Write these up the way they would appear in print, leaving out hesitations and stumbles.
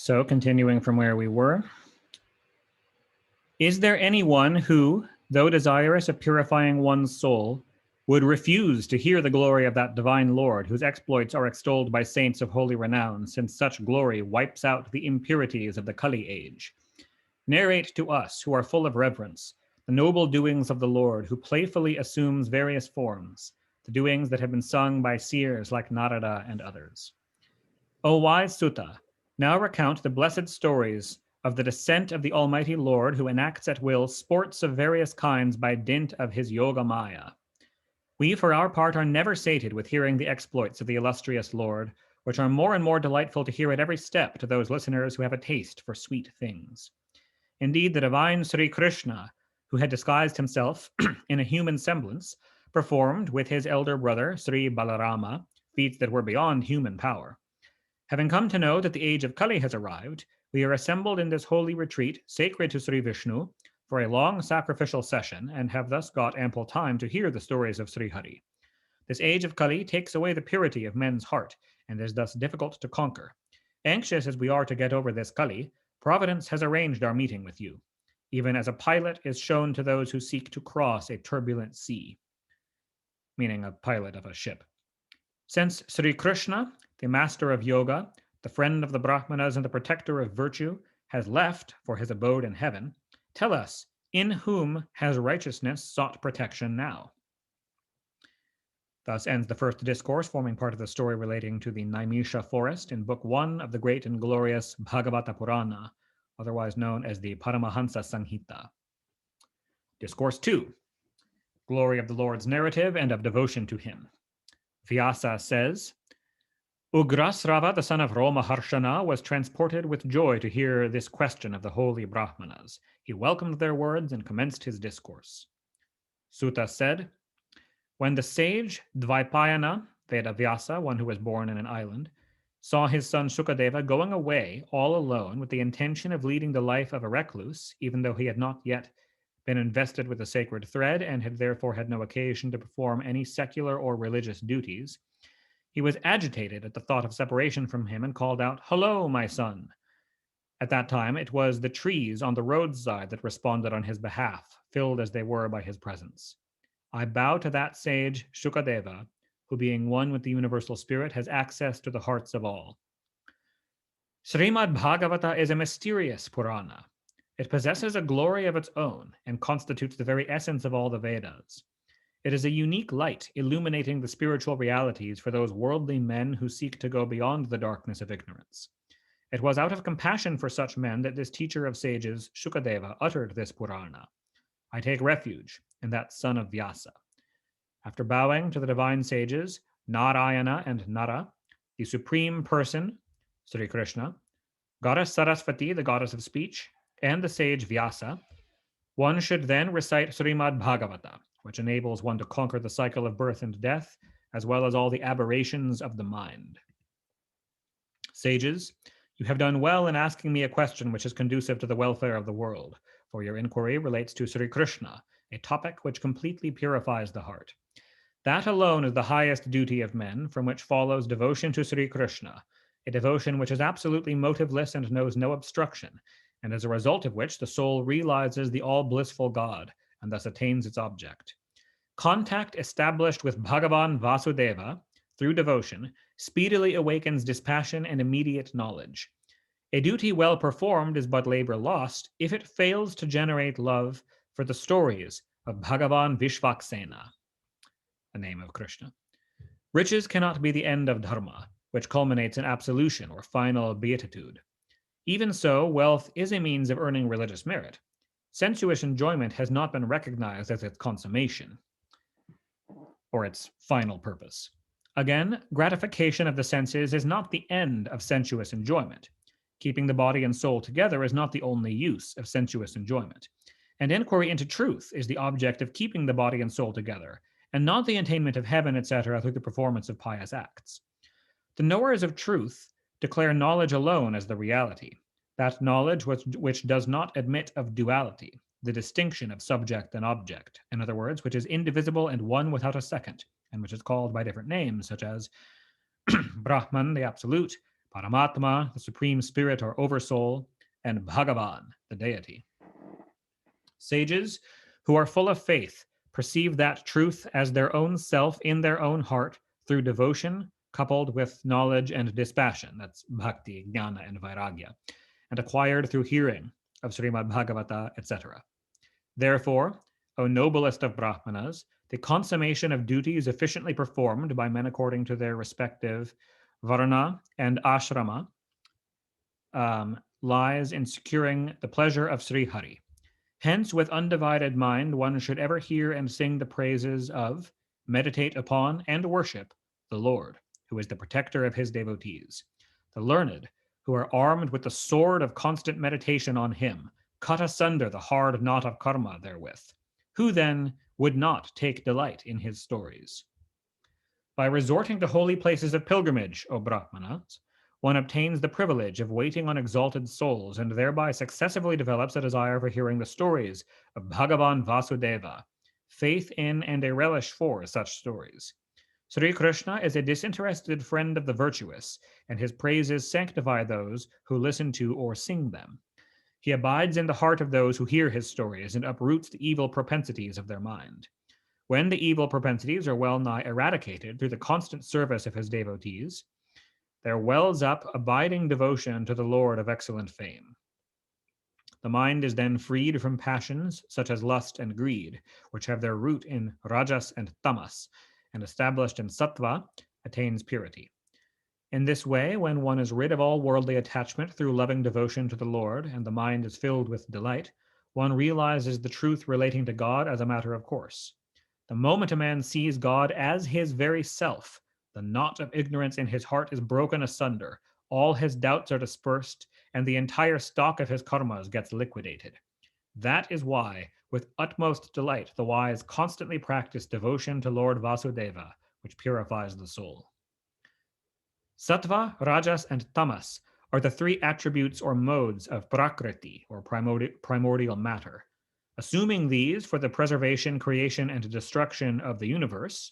So, continuing from where we were, is there anyone who, though desirous of purifying one's soul, would refuse to hear the glory of that divine Lord whose exploits are extolled by saints of holy renown, since such glory wipes out the impurities of the Kali age? Narrate to us, who are full of reverence, the noble doings of the Lord, who playfully assumes various forms, the doings that have been sung by seers like Narada and others. O wise Sutta, now recount the blessed stories of the descent of the Almighty Lord, who enacts at will sports of various kinds by dint of his Yoga Maya. We, for our part, are never sated with hearing the exploits of the illustrious Lord, which are more and more delightful to hear at every step to those listeners who have a taste for sweet things. Indeed, the divine Sri Krishna, who had disguised himself in a human semblance, performed with his elder brother, Sri Balarama, feats that were beyond human power. Having come to know that the age of Kali has arrived, we are assembled in this holy retreat, sacred to Sri Vishnu, for a long sacrificial session, and have thus got ample time to hear the stories of Sri Hari. This age of Kali takes away the purity of men's heart, and is thus difficult to conquer. Anxious as we are to get over this Kali, Providence has arranged our meeting with you, even as a pilot is shown to those who seek to cross a turbulent sea, meaning a pilot of a ship. Since Sri Krishna, the master of yoga, the friend of the Brahmanas and the protector of virtue, has left for his abode in heaven, tell us, in whom has righteousness sought protection now? Thus ends the first discourse, forming part of the story relating to the Naimisha forest in Book 1 of the great and glorious Bhagavata Purana, otherwise known as the Paramahansa Samhita. Discourse 2, Glory of the Lord's narrative and of devotion to him. Vyasa says, Ugrasrava, the son of Romaharshana, was transported with joy to hear this question of the holy Brahmanas. He welcomed their words and commenced his discourse. Sutta said, when the sage Dvaipayana, Vedavyasa, one who was born in an island, saw his son Shukadeva going away all alone with the intention of leading the life of a recluse, even though he had not yet been invested with the sacred thread and had therefore had no occasion to perform any secular or religious duties, he was agitated at the thought of separation from him and called out, "Hello, my son." At that time, it was the trees on the roadside that responded on his behalf, filled as they were by his presence. I bow to that sage, Shukadeva, who being one with the universal spirit has access to the hearts of all. Shrimad Bhagavata is a mysterious Purana. It possesses a glory of its own and constitutes the very essence of all the Vedas. It is a unique light illuminating the spiritual realities for those worldly men who seek to go beyond the darkness of ignorance. It was out of compassion for such men that this teacher of sages, Shukadeva, uttered this Purana. I take refuge in that son of Vyasa. After bowing to the divine sages, Narayana and Nara, the supreme person, Sri Krishna, goddess Saraswati, the goddess of speech, and the sage Vyasa, one should then recite Srimad Bhagavata, which enables one to conquer the cycle of birth and death, as well as all the aberrations of the mind. Sages, you have done well in asking me a question which is conducive to the welfare of the world, for your inquiry relates to Sri Krishna, a topic which completely purifies the heart. That alone is the highest duty of men, from which follows devotion to Sri Krishna, a devotion which is absolutely motiveless and knows no obstruction, and as a result of which the soul realizes the all-blissful God, and thus attains its object. Contact established with Bhagavan Vasudeva through devotion speedily awakens dispassion and immediate knowledge. A duty well performed is but labor lost if it fails to generate love for the stories of Bhagavan Vishvaksena, the name of Krishna. Riches cannot be the end of dharma, which culminates in absolution or final beatitude. Even so, wealth is a means of earning religious merit. Sensuous enjoyment has not been recognized as its consummation, or its final purpose. Again, gratification of the senses is not the end of sensuous enjoyment. Keeping the body and soul together is not the only use of sensuous enjoyment. And inquiry into truth is the object of keeping the body and soul together, and not the attainment of heaven, etc., through the performance of pious acts. The knowers of truth declare knowledge alone as the reality, that knowledge which does not admit of duality, the distinction of subject and object, in other words, which is indivisible and one without a second, and which is called by different names, such as Brahman, the absolute, Paramatma, the supreme spirit or oversoul, and Bhagavan, the deity. Sages who are full of faith perceive that truth as their own self in their own heart through devotion coupled with knowledge and dispassion. That's bhakti, jnana, and vairagya, and acquired through hearing of Shrimad Bhagavata, etc. Therefore, O noblest of Brahmanas, the consummation of duties efficiently performed by men according to their respective varna and ashrama lies in securing the pleasure of Sri Hari. Hence, with undivided mind, one should ever hear and sing the praises of, meditate upon, and worship the Lord, who is the protector of his devotees. The learned, who are armed with the sword of constant meditation on him, cut asunder the hard knot of karma therewith. Who then would not take delight in his stories? By resorting to holy places of pilgrimage, O Brahmanas, one obtains the privilege of waiting on exalted souls and thereby successively develops a desire for hearing the stories of Bhagavan Vasudeva, faith in and a relish for such stories. Sri Krishna is a disinterested friend of the virtuous, and his praises sanctify those who listen to or sing them. He abides in the heart of those who hear his stories and uproots the evil propensities of their mind. When the evil propensities are well nigh eradicated through the constant service of his devotees, there wells up abiding devotion to the Lord of excellent fame. The mind is then freed from passions such as lust and greed, which have their root in rajas and tamas, and established in sattva, attains purity. In this way, when one is rid of all worldly attachment through loving devotion to the Lord, and the mind is filled with delight, one realizes the truth relating to God as a matter of course. The moment a man sees God as his very self, the knot of ignorance in his heart is broken asunder, all his doubts are dispersed, and the entire stock of his karmas gets liquidated. That is why, with utmost delight, the wise constantly practice devotion to Lord Vasudeva, which purifies the soul. Sattva, Rajas, and Tamas are the three attributes or modes of Prakriti, or primordial matter. Assuming these for the preservation, creation, and destruction of the universe,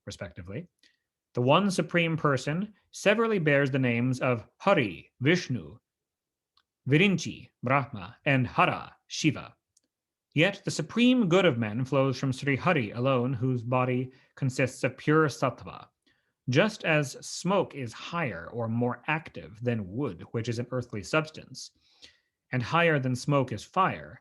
respectively, the one supreme person severally bears the names of Hari, Vishnu, Virinchi, Brahma, and Hara, Shiva. Yet the supreme good of men flows from Sri Hari alone, whose body consists of pure sattva. Just as smoke is higher or more active than wood, which is an earthly substance, and higher than smoke is fire,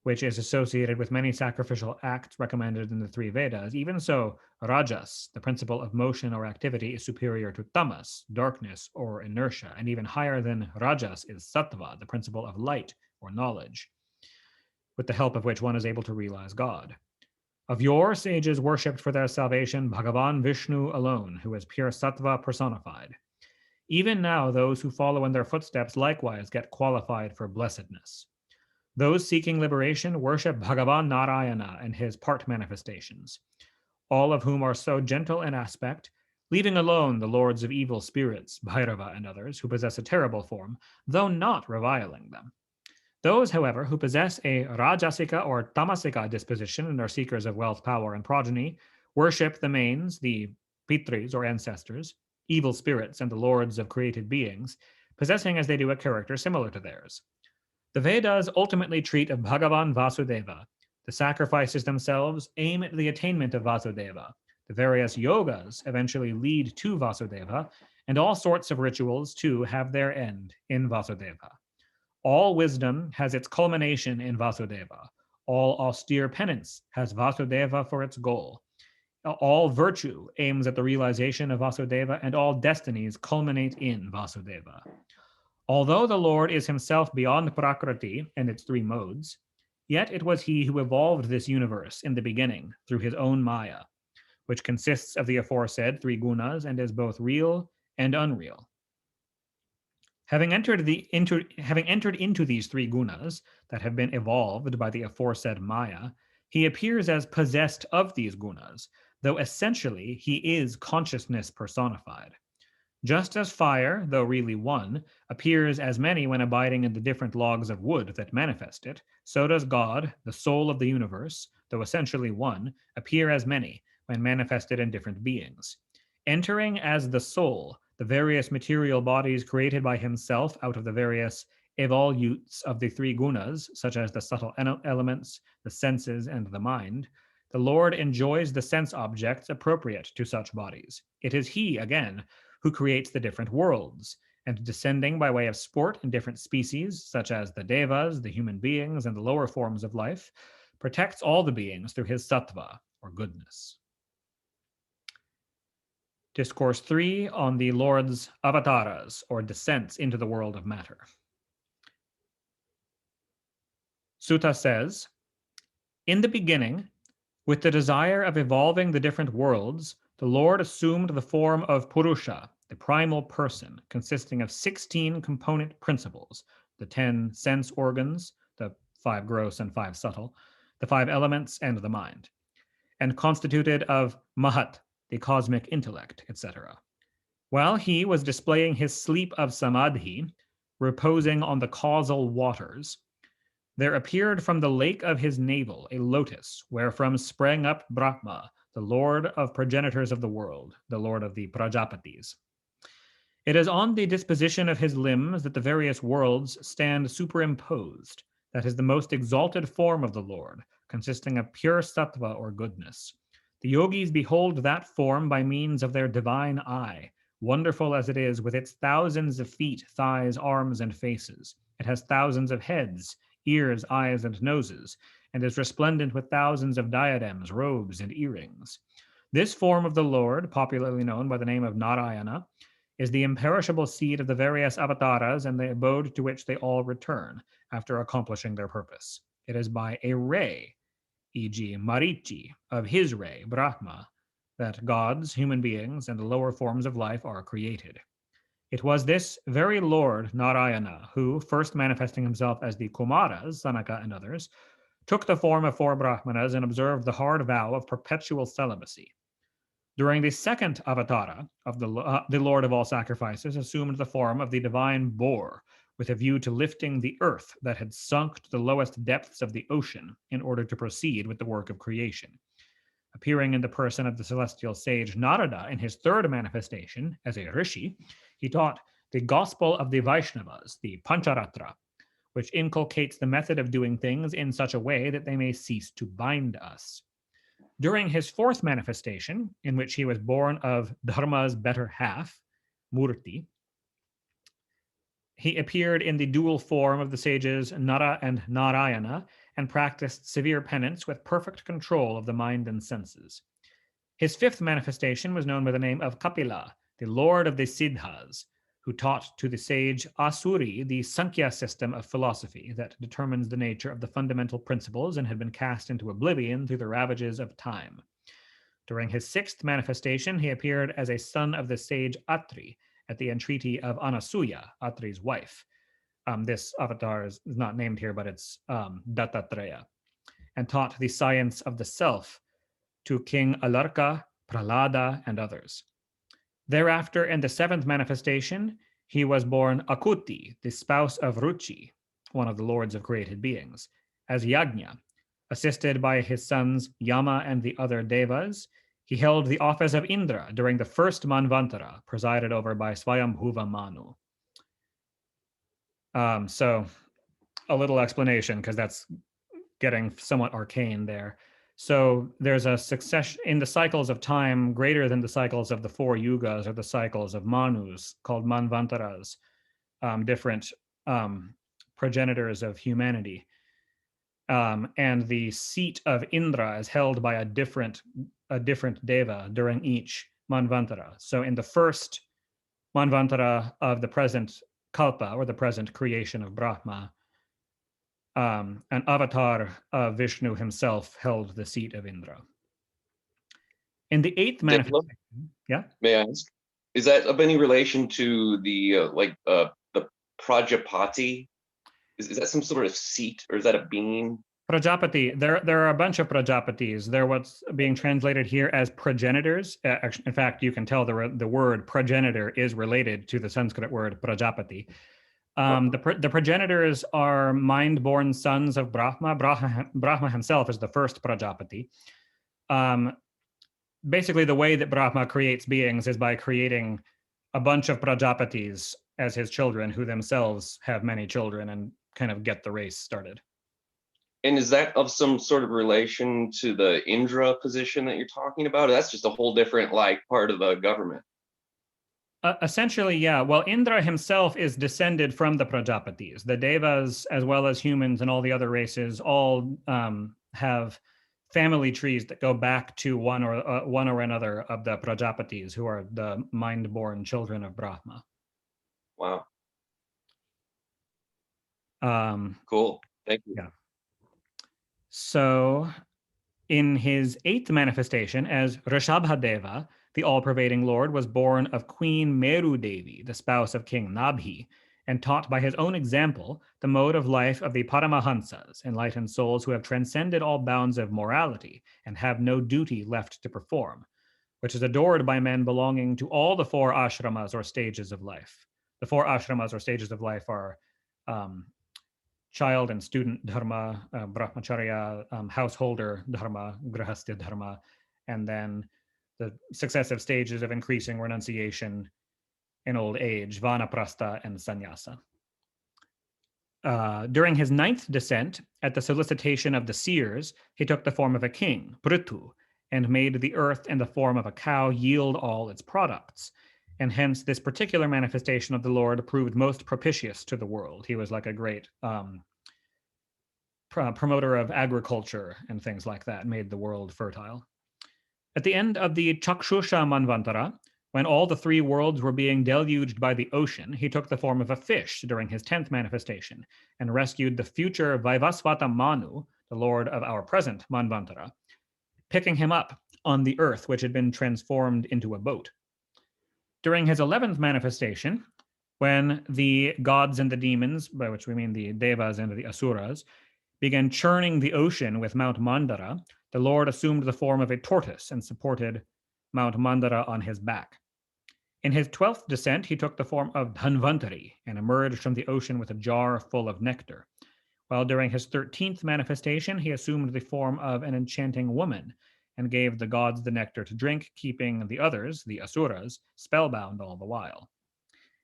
which is associated with many sacrificial acts recommended in the three Vedas, even so, rajas, the principle of motion or activity, is superior to tamas, darkness or inertia, and even higher than rajas is sattva, the principle of light or knowledge, with the help of which one is able to realize God. Of yore, sages worshipped for their salvation Bhagavan Vishnu alone, who is pure sattva personified. Even now, those who follow in their footsteps likewise get qualified for blessedness. Those seeking liberation worship Bhagavan Narayana and his part manifestations, all of whom are so gentle in aspect, leaving alone the lords of evil spirits, Bhairava and others, who possess a terrible form, though not reviling them. Those, however, who possess a rajasika or tamasika disposition and are seekers of wealth, power, and progeny, worship the manes, the pitris or ancestors, evil spirits, and the lords of created beings, possessing as they do a character similar to theirs. The Vedas ultimately treat of Bhagavan Vasudeva. The sacrifices themselves aim at the attainment of Vasudeva. The various yogas eventually lead to Vasudeva, and all sorts of rituals, too, have their end in Vasudeva. All wisdom has its culmination in Vasudeva. All austere penance has Vasudeva for its goal. All virtue aims at the realization of Vasudeva, and all destinies culminate in Vasudeva. Although the Lord is himself beyond Prakriti and its three modes, yet it was he who evolved this universe in the beginning through his own Maya, which consists of the aforesaid three gunas and is both real and unreal. Having entered into these three gunas that have been evolved by the aforesaid Maya, he appears as possessed of these gunas, though essentially he is consciousness personified. Just as fire, though really one, appears as many when abiding in the different logs of wood that manifest it, so does God, the soul of the universe, though essentially one, appear as many when manifested in different beings. Entering as the soul, the various material bodies created by himself out of the various evolutes of the three gunas, such as the subtle elements, the senses, and the mind, the Lord enjoys the sense objects appropriate to such bodies. It is he, again, who creates the different worlds, and descending by way of sport in different species, such as the devas, the human beings, and the lower forms of life, protects all the beings through his sattva, or goodness. Discourse 3 on the Lord's avatars, or descents into the world of matter. Sutta says, in the beginning, with the desire of evolving the different worlds, the Lord assumed the form of Purusha, the primal person, consisting of 16 component principles, the 10 sense organs, the 5 gross and 5 subtle, the 5 elements, and the mind, and constituted of Mahat, the cosmic intellect, etc. While he was displaying his sleep of Samadhi, reposing on the causal waters, there appeared from the lake of his navel a lotus, wherefrom sprang up Brahma, the lord of progenitors of the world, the lord of the Prajapatis. It is on the disposition of his limbs that the various worlds stand superimposed. That is the most exalted form of the Lord, consisting of pure sattva or goodness. The yogis behold that form by means of their divine eye, wonderful as it is with its thousands of feet, thighs, arms, and faces. It has thousands of heads, ears, eyes, and noses, and is resplendent with thousands of diadems, robes, and earrings. This form of the Lord, popularly known by the name of Narayana, is the imperishable seed of the various avatars and the abode to which they all return after accomplishing their purpose. It is by a ray, e.g., Marichi, of his ray, Brahma, that gods, human beings, and the lower forms of life are created. It was this very Lord, Narayana, who, first manifesting himself as the Kumaras, Sanaka and others, took the form of 4 Brahmanas and observed the hard vow of perpetual celibacy. During the second avatara of the Lord of all sacrifices assumed the form of the divine boar, with a view to lifting the earth that had sunk to the lowest depths of the ocean in order to proceed with the work of creation. Appearing in the person of the celestial sage Narada in his third manifestation as a rishi, he taught the gospel of the Vaishnavas, the Pancharatra, which inculcates the method of doing things in such a way that they may cease to bind us. During his fourth manifestation, in which he was born of Dharma's better half, Murti, he appeared in the dual form of the sages Nara and Narayana and practiced severe penance with perfect control of the mind and senses. His fifth manifestation was known by the name of Kapila, the lord of the Siddhas, who taught to the sage Asuri the Sankhya system of philosophy that determines the nature of the fundamental principles and had been cast into oblivion through the ravages of time. During his sixth manifestation, he appeared as a son of the sage Atri at the entreaty of Anasuya, Atri's wife. This avatar is not named here, but it's Dattatreya, and taught the science of the self to King Alarka, Prahlada, and others. Thereafter, in the seventh manifestation, he was born Akuti, the spouse of Ruchi, one of the lords of created beings, as Yajna. Assisted by his sons Yama and the other devas, he held the office of Indra during the first Manvantara, presided over by Swayambhuva Manu. So a little explanation, because that's getting somewhat arcane there. So there's a succession in the cycles of time greater than the cycles of the 4 yugas or the cycles of Manus, called Manvantaras, different progenitors of humanity. And the seat of Indra is held by a different deva during each Manvantara. So in the first Manvantara of the present Kalpa, or the present creation of Brahma, an avatar of Vishnu himself held the seat of Indra. In the eighth manifestation, yeah? May I ask, is that of any relation to the the Prajapati? Is that some sort of seat, or is that a being? Prajapati, there are a bunch of Prajapatis. They're what's being translated here as progenitors. In fact, you can tell the word progenitor is related to the Sanskrit word Prajapati. The progenitors are mind-born sons of Brahma. Brahma himself is the first Prajapati. Basically, the way that Brahma creates beings is by creating a bunch of Prajapatis as his children, who themselves have many children and kind of get the race started. And is that of some sort of relation to the Indra position that you're talking about? Or that's just a whole different like part of the government. Essentially, yeah. Well, Indra himself is descended from the Prajapatis. The Devas, as well as humans and all the other races, all have family trees that go back to one or another of the Prajapatis, who are the mind-born children of Brahma. Wow. Um, Cool. Thank you. yeah. So, in his eighth manifestation as Rishabhadeva, the all-pervading Lord was born of Queen Meru Devi, the spouse of King Nabhi, and taught by his own example the mode of life of the Paramahansas, enlightened souls who have transcended all bounds of morality and have no duty left to perform, which is adored by men belonging to all the four ashramas or stages of life. The four ashramas or stages of life are um, child and student dharma, brahmacharya, householder dharma, grahastha dharma, and then the successive stages of increasing renunciation in old age, vanaprastha and sannyasa. During his ninth descent, at the solicitation of the seers, he took the form of a king, Prithu, and made the earth in the form of a cow yield all its products. And hence, this particular manifestation of the Lord proved most propitious to the world. He was like a great promoter of agriculture and things like that, made the world fertile. At the end of the Chakshusha Manvantara, when all the three worlds were being deluged by the ocean, he took the form of a fish during his 10th manifestation and rescued the future Vaivasvata Manu, the lord of our present Manvantara, picking him up on the earth, which had been transformed into a boat. During his 11th manifestation, when the gods and the demons, by which we mean the Devas and the Asuras, began churning the ocean with Mount Mandara, the Lord assumed the form of a tortoise and supported Mount Mandara on his back. In his 12th descent, he took the form of Dhanvantari and emerged from the ocean with a jar full of nectar. While during his 13th manifestation, he assumed the form of an enchanting woman and gave the gods the nectar to drink, keeping the others, the Asuras, spellbound all the while.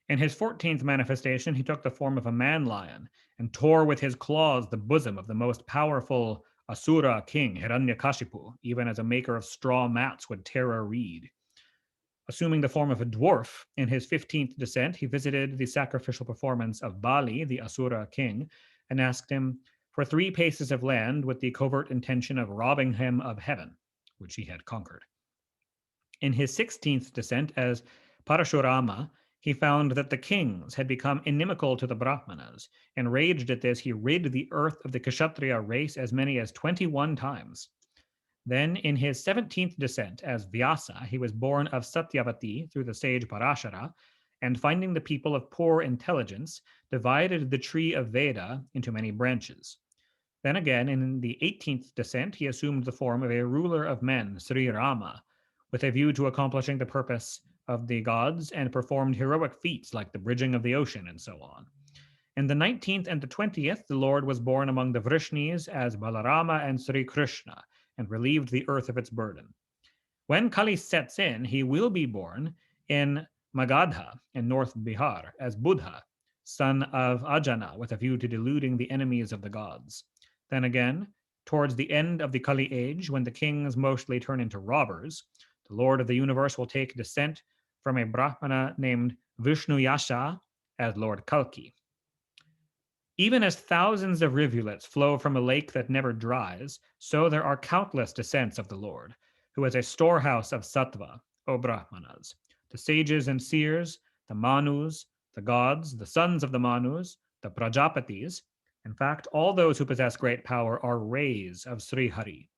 In his 14th manifestation, he took the form of a man lion and tore with his claws the bosom of the most powerful Asura king, Hiranyakashipu, even as a maker of straw mats would tear a reed. Assuming the form of a dwarf, in his 15th descent, he visited the sacrificial performance of Bali, the Asura king, and asked him for 3 paces of land with the covert intention of robbing him of heaven, which he had conquered. In his 16th descent as Parashurama, he found that the kings had become inimical to the Brahmanas. Enraged at this, he rid the earth of the Kshatriya race as many as 21 times. Then, in his 17th descent as Vyasa, he was born of Satyavati through the sage Parashara, and finding the people of poor intelligence, divided the tree of Veda into many branches. Then again, in the 18th descent, he assumed the form of a ruler of men, Sri Rama, with a view to accomplishing the purpose of the gods, and performed heroic feats like the bridging of the ocean and so on. In the 19th and the 20th, the Lord was born among the Vrishnis as Balarama and Sri Krishna, and relieved the earth of its burden. When Kali sets in, he will be born in Magadha in North Bihar as Buddha, son of Ajana, with a view to deluding the enemies of the gods. Then again, towards the end of the Kali age, when the kings mostly turn into robbers, the Lord of the universe will take descent from a Brahmana named Vishnuyasha as Lord Kalki. Even as thousands of rivulets flow from a lake that never dries, so there are countless descents of the Lord, who is a storehouse of sattva, O Brahmanas. The sages and seers, the Manus, the gods, the sons of the Manus, the Prajapatis, in fact, all those who possess great power are rays of Sri Hari.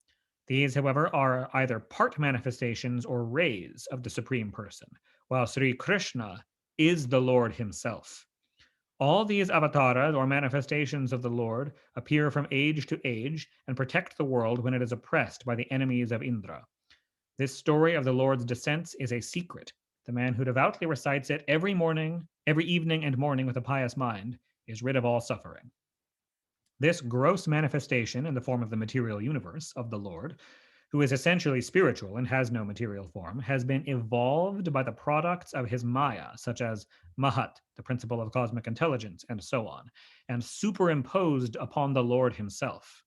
These, however, are either part manifestations or rays of the Supreme Person, while Sri Krishna is the Lord himself. All these avatars or manifestations of the Lord appear from age to age and protect the world when it is oppressed by the enemies of Indra. This story of the Lord's descents is a secret. The man who devoutly recites it every evening and morning with a pious mind is rid of all suffering. This gross manifestation in the form of the material universe of the Lord who is essentially spiritual and has no material form, has been evolved by the products of his Maya, such as Mahat, the principle of cosmic intelligence, and so on, and superimposed upon the Lord himself.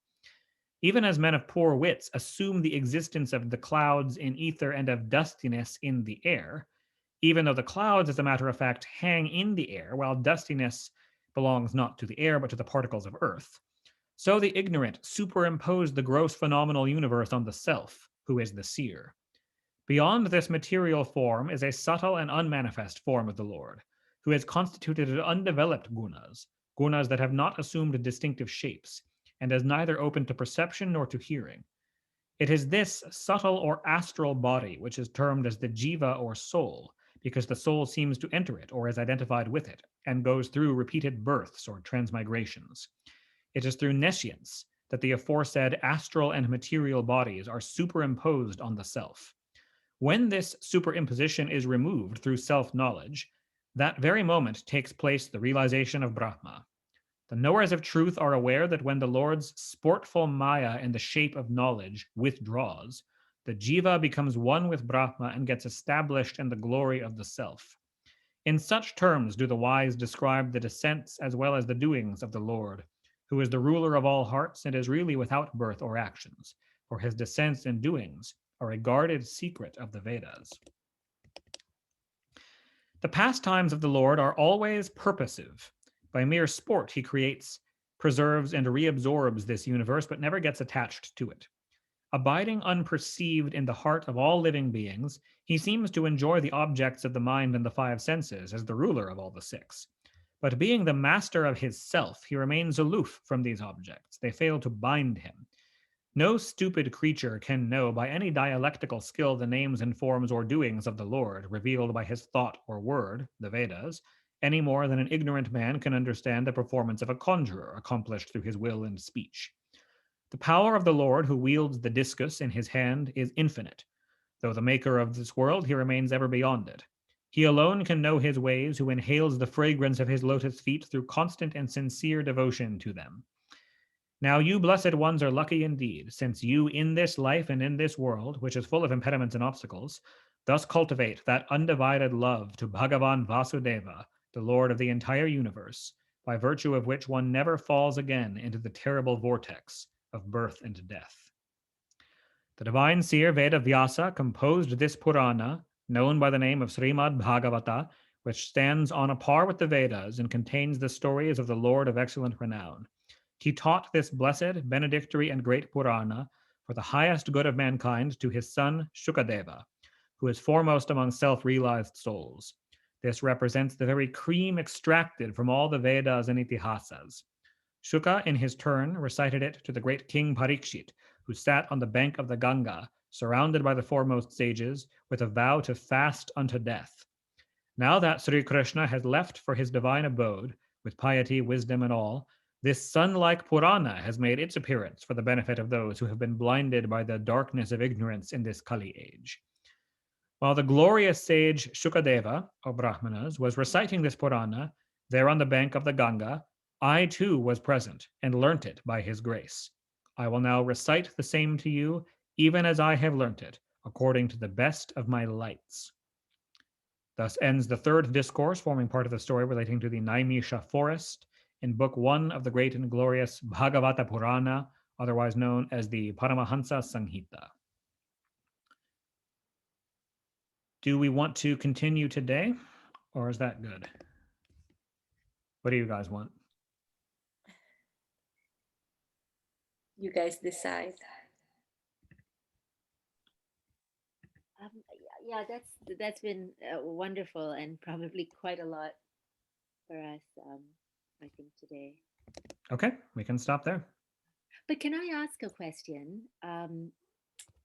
Even as men of poor wits assume the existence of the clouds in ether and of dustiness in the air, even though the clouds, as a matter of fact, hang in the air, while dustiness belongs not to the air but to the particles of earth, so the ignorant superimpose the gross phenomenal universe on the self, who is the seer. Beyond this material form is a subtle and unmanifest form of the Lord, who has constituted undeveloped gunas, gunas that have not assumed distinctive shapes, and is neither open to perception nor to hearing. It is this subtle or astral body which is termed as the jiva or soul, because the soul seems to enter it or is identified with it, and goes through repeated births or transmigrations. It is through nescience that the aforesaid astral and material bodies are superimposed on the self. When this superimposition is removed through self knowledge, that very moment takes place the realization of Brahma. The knowers of truth are aware that when the Lord's sportful Maya in the shape of knowledge withdraws, the jiva becomes one with Brahma and gets established in the glory of the self. In such terms do the wise describe the descents as well as the doings of the Lord, who is the ruler of all hearts and is really without birth or actions, for his descents and doings are a guarded secret of the Vedas. The pastimes of the Lord are always purposive. By mere sport, he creates, preserves, and reabsorbs this universe, but never gets attached to it. Abiding unperceived in the heart of all living beings, he seems to enjoy the objects of the mind and the five senses as the ruler of all the six. But being the master of his self, he remains aloof from these objects. They fail to bind him. No stupid creature can know by any dialectical skill the names and forms or doings of the Lord, revealed by his thought or word, the Vedas, any more than an ignorant man can understand the performance of a conjurer accomplished through his will and speech. The power of the Lord who wields the discus in his hand is infinite. Though the maker of this world, he remains ever beyond it. He alone can know his ways, who inhales the fragrance of his lotus feet through constant and sincere devotion to them. Now you blessed ones are lucky indeed, since you in this life and in this world, which is full of impediments and obstacles, thus cultivate that undivided love to Bhagavan Vasudeva, the Lord of the entire universe, by virtue of which one never falls again into the terrible vortex of birth and death. The divine seer Veda Vyasa composed this Purana, known by the name of Shrimad Bhagavata, which stands on a par with the Vedas and contains the stories of the Lord of excellent renown. He taught this blessed, benedictory, and great Purana for the highest good of mankind to his son Shukadeva, who is foremost among self-realized souls. This represents the very cream extracted from all the Vedas and Itihasas. Shuka, in his turn, recited it to the great king Parikshit, who sat on the bank of the Ganga, surrounded by the foremost sages, with a vow to fast unto death. Now that Sri Krishna has left for his divine abode, with piety, wisdom, and all, this sun-like Purana has made its appearance for the benefit of those who have been blinded by the darkness of ignorance in this Kali age. While the glorious sage Shukadeva, or Brahmanas, was reciting this Purana, there on the bank of the Ganga, I too was present and learnt it by his grace. I will now recite the same to you, even as I have learnt it, according to the best of my lights. Thus ends the third discourse, forming part of the story relating to the Naimisha forest, in Book 1 of the great and glorious Bhagavata Purana, otherwise known as the Paramahansa Sanghita. Do we want to continue today, or is that good? What do you guys want? You guys decide. Yeah, that's been wonderful and probably quite a lot for us, I think, today. Okay, we can stop there. But can I ask a question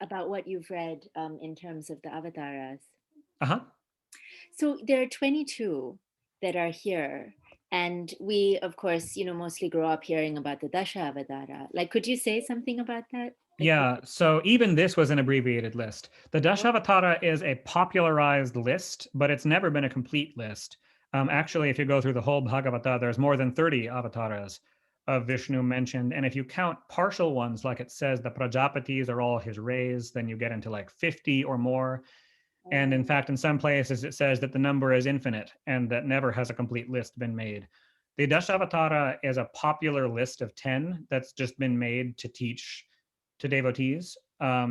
about what you've read in terms of the avatars? Uh-huh. So there are 22 that are here. And we, of course, mostly grow up hearing about the Dasha Avatara. Like, could you say something about that? Yeah, so even this was an abbreviated list. The Dashavatara is a popularized list, but it's never been a complete list. Actually, if you go through the whole Bhagavata, there's more than 30 avatars. of Vishnu mentioned. And if you count partial ones, like it says the Prajapatis are all his rays, then you get into like 50 or more. And in fact, in some places, it says that the number is infinite and that never has a complete list been made. The Dashavatara is a popular list of 10 that's just been made to teach to devotees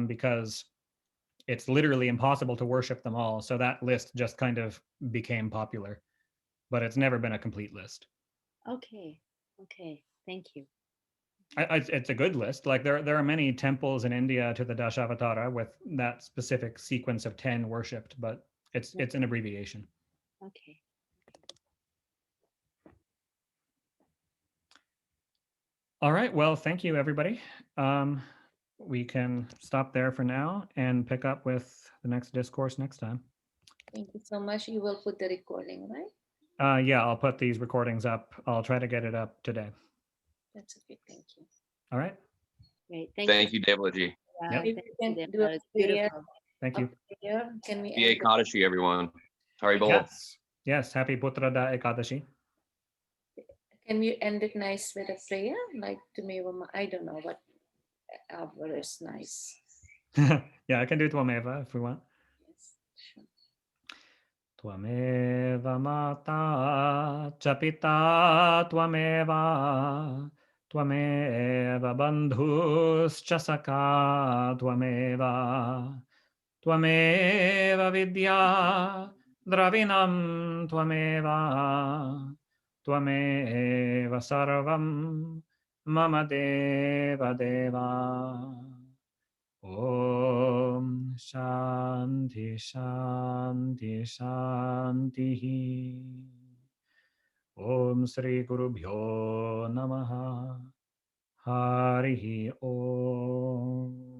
because it's literally impossible to worship them all. So that list just kind of became popular, but it's never been a complete list. Okay. Okay. Thank you. It's a good list. Like there are many temples in India to the Dashavatara with that specific sequence of 10 worshipped, but it's an abbreviation. Okay. All right. Well, thank you, everybody. We can stop there for now and pick up with the next discourse next time. Thank you so much. You will put the recording, right? Yeah, I'll put these recordings up. I'll try to get it up today. That's okay. Thank you. All right. Great. Thank you, Devlaji. Yep. If Thank you you, can Deva. do a That was prayer, beautiful. Thank you. can we The end? Ekadashi, everyone. Hari Bol. Yes. Yes. Happy Putrada Ekadashi. Can we end it nice with a prayer? Like to me, I don't know what verse nice. Yeah, I can do Twameva if we want. Yes, sure. Twameva mata chapita twameva twameva bandhus chasaka twameva twameva vidya dravinam twameva twameva sarvam mama deva deva. Om Shanti Shanti Shanti. Om Sri Guru Bhyo Namaha. Hari Om.